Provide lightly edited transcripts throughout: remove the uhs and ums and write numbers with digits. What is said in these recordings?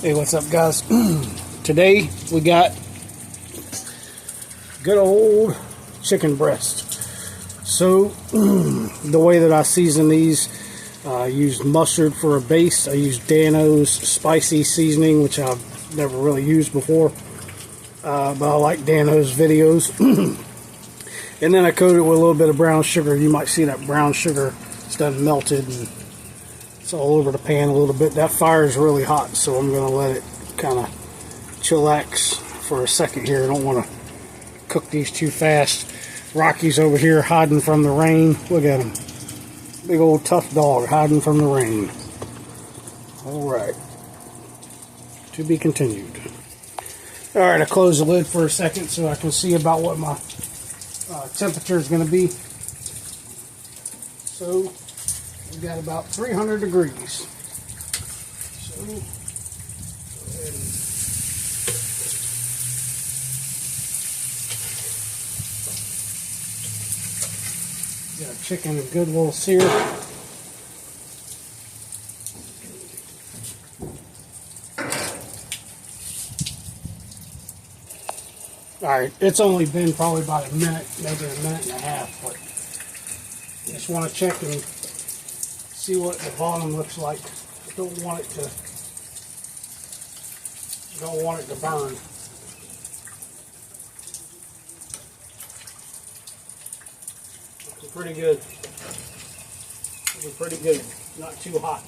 Hey, what's up, guys? Today we got good old chicken breast. So the way that I season these, I used mustard for a base. I used Dan-O's spicy seasoning, which I've never really used before, but I like Dan-O's videos. And then I coated it with a little bit of brown sugar. You might see that brown sugar is done melted and it's all over the pan a little bit. That fire is really hot, so I'm going to let it kind of chillax for a second here. I don't want to cook these too fast. Rocky's over here hiding from the rain. Look at him. Big old tough dog hiding from the rain. Alright. To be continued. Alright, I close the lid for a second so I can see about what my temperature is going to be. So we got about 300 degrees. So go ahead and get our chicken a good little sear. Alright, it's only been probably about a minute, maybe a minute and a half, but just want to check and see what the bottom looks like. I don't want it to burn. Looking pretty good. Looking pretty good. Not too hot.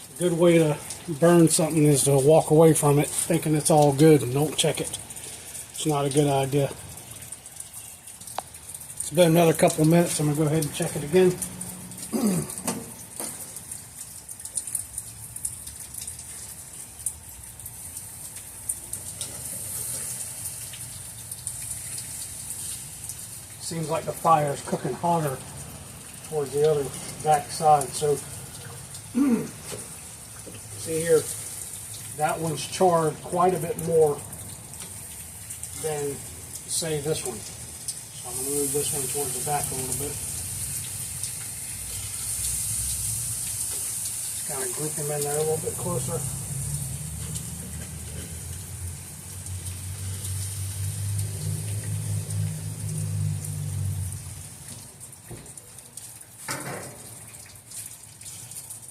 A good way to burn something is to walk away from it thinking it's all good and don't check it. It's not a good idea. It's been another couple of minutes. I'm going to go ahead and check it again. Seems like the fire is cooking hotter towards the other back side. So see here, that one's charred quite a bit more than, say, this one. So I'm going to move this one towards the back a little bit. Just kind of group them in there a little bit closer.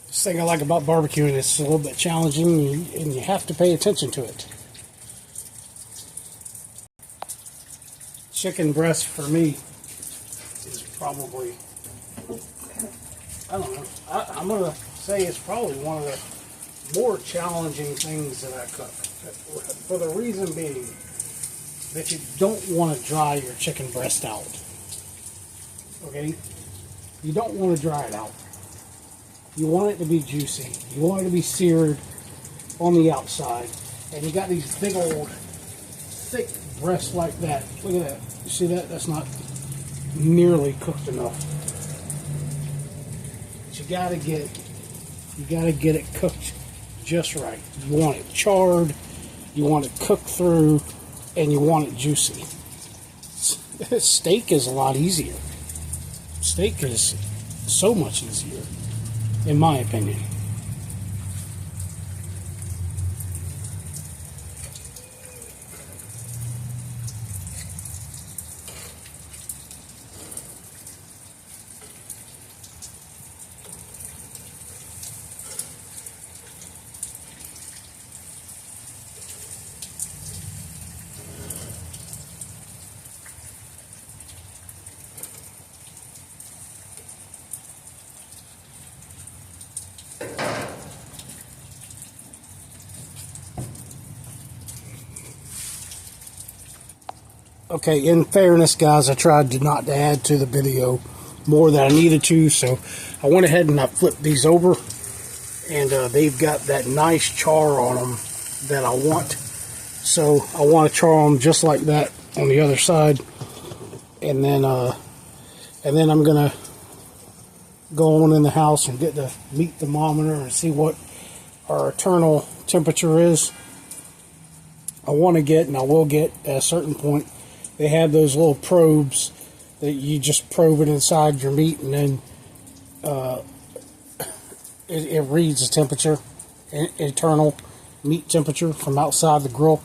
This thing I like about barbecuing, it's a little bit challenging and you have to pay attention to it. Chicken breast for me is probably, I don't know, I'm going to say it's probably one of the more challenging things that I cook. For the reason being that you don't want to dry your chicken breast out. Okay? You don't want to dry it out. You want it to be juicy. You want it to be seared on the outside. And you got these big old thick breasts like that. Look at that. You see that? That's not nearly cooked enough. But you gotta get it cooked just right. You want it charred, you want it cooked through, and you want it juicy. Steak is a lot easier. Steak is so much easier, in my opinion. Okay, in fairness, guys, I tried not to add to the video more than I needed to, so I went ahead and I flipped these over, and they've got that nice char on them that I want. So I want to char them just like that on the other side, and then I'm gonna go on in the house and get the meat thermometer and see what our internal temperature is. I want to get, and I will get at a certain point, they have those little probes that you just probe it inside your meat, and then it reads the temperature, internal meat temperature from outside the grill.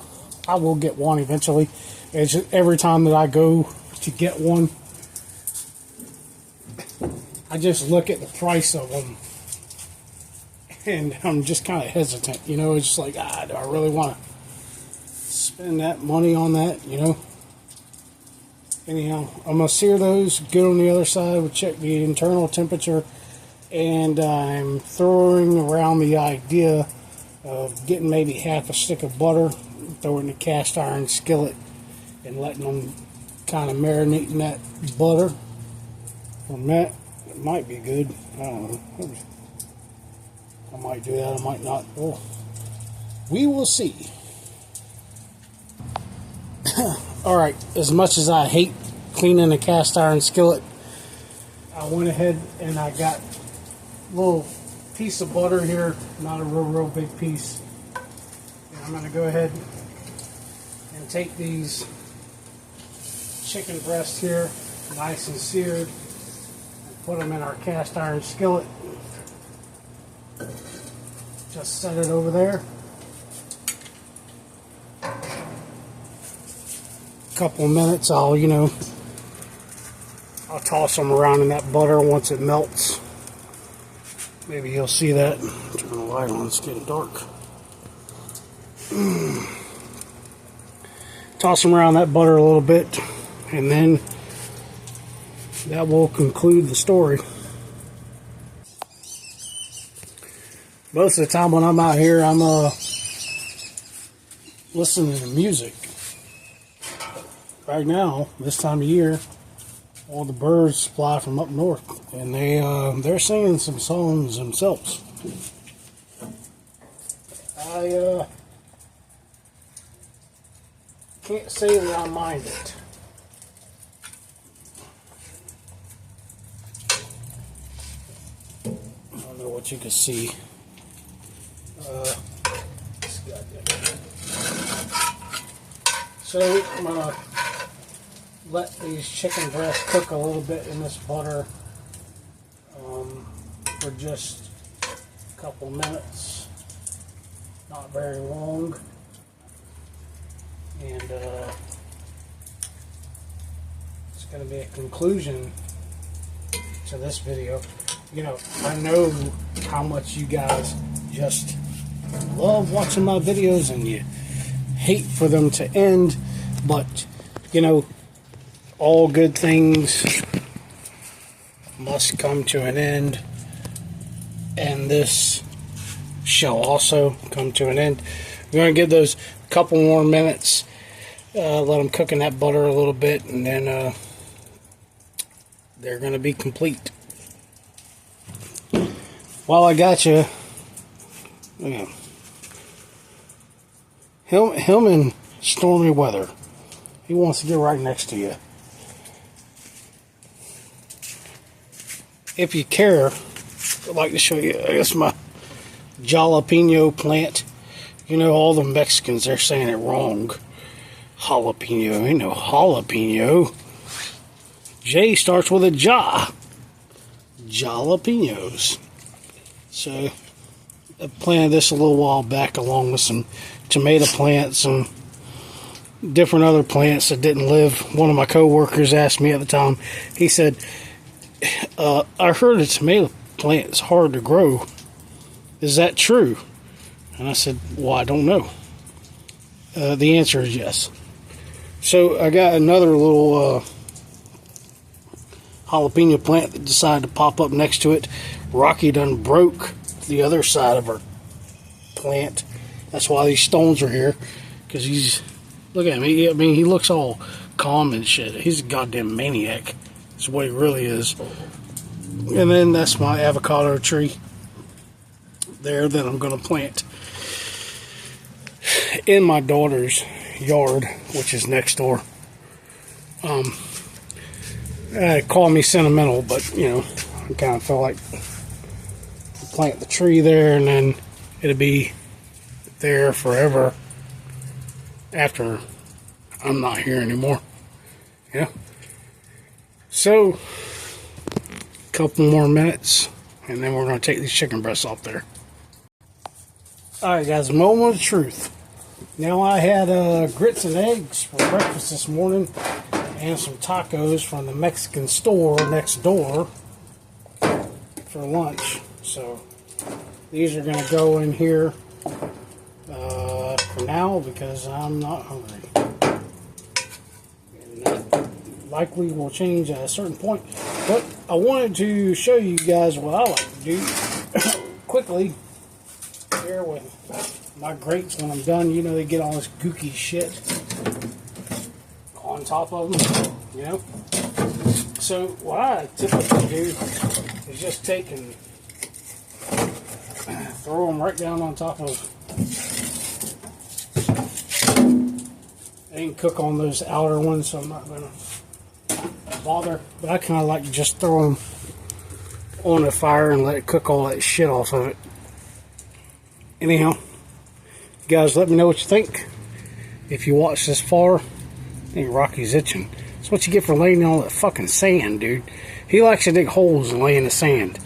I will get one eventually. It's just every time that I go to get one, I just look at the price of them, and I'm just kind of hesitant. You know, it's just like, do I really want to spend that money on that? You know. Anyhow, I'm going to sear those, get on the other side, we'll check the internal temperature, and I'm throwing around the idea of getting maybe half a stick of butter, throw it in the cast iron skillet, and letting them kind of marinate in that butter. From that, it might be good. I don't know. I might do that, I might not. Well, we will see. Alright, as much as I hate cleaning a cast iron skillet, I went ahead and I got a little piece of butter here, not a real big piece. And I'm going to go ahead and take these chicken breasts here, nice and seared, and put them in our cast iron skillet. Just set it over there. Couple of minutes, I'll toss them around in that butter once it melts. Maybe you'll see that. Turn the light on, it's getting dark. Toss them around that butter a little bit, and then that will conclude the story. Most of the time when I'm out here, I'm listening to music. Right now, this time of year, all the birds fly from up north, and they're singing some songs themselves. I can't say that I mind it. I don't know what you can see. So I'm gonna let these chicken breasts cook a little bit in this butter for just a couple minutes, not very long, and it's going to be a conclusion to this video. You know, I know how much you guys just love watching my videos and you hate for them to end, but you know, all good things must come to an end, and this shall also come to an end. We're going to give those a couple more minutes, let them cook in that butter a little bit, and then they're going to be complete. While I got you, him in stormy weather, he wants to get right next to you. If you care, I'd like to show you, I guess, my jalapeno plant. You know, all the Mexicans, they're saying it wrong. Jalapeno, ain't no jalapeno. J starts with a ja. Jalapenos. So, I planted this a little while back along with some tomato plants and different other plants that didn't live. One of my co-workers asked me at the time, he said, I heard a tomato plant is hard to grow. Is that true? And I said, well, I don't know. The answer is yes. So I got another little jalapeno plant that decided to pop up next to it. Rocky done broke the other side of our plant. That's why these stones are here. Because he's, look at him. I mean, he looks all calm and shit. He's a goddamn maniac. That's what he really is. And then that's my avocado tree there that I'm going to plant in my daughter's yard, which is next door. Call me sentimental, but you know, I kind of feel like plant the tree there, and then it'll be there forever after I'm not here anymore. Yeah. So, a couple more minutes, and then we're going to take these chicken breasts off there. Alright guys, moment of truth. Now I had grits and eggs for breakfast this morning, and some tacos from the Mexican store next door for lunch. So these are going to go in here for now because I'm not hungry. And that likely will change at a certain point. But I wanted to show you guys what I like to do quickly here with my grates when I'm done. You know, they get all this gooky shit on top of them, you know. So what I typically do is just take and throw them right down on top of. I can cook on those outer ones, so I'm not gonna bother. But I kind of like to just throw them on the fire and let it cook all that shit off of it. Anyhow, you guys let me know what you think. If you watch this far, I think Rocky's itching. That's what you get for laying in all that fucking sand, dude. He likes to dig holes and lay in the sand.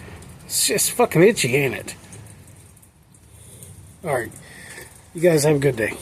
It's just fucking itchy, ain't it? Alright, you guys have a good day.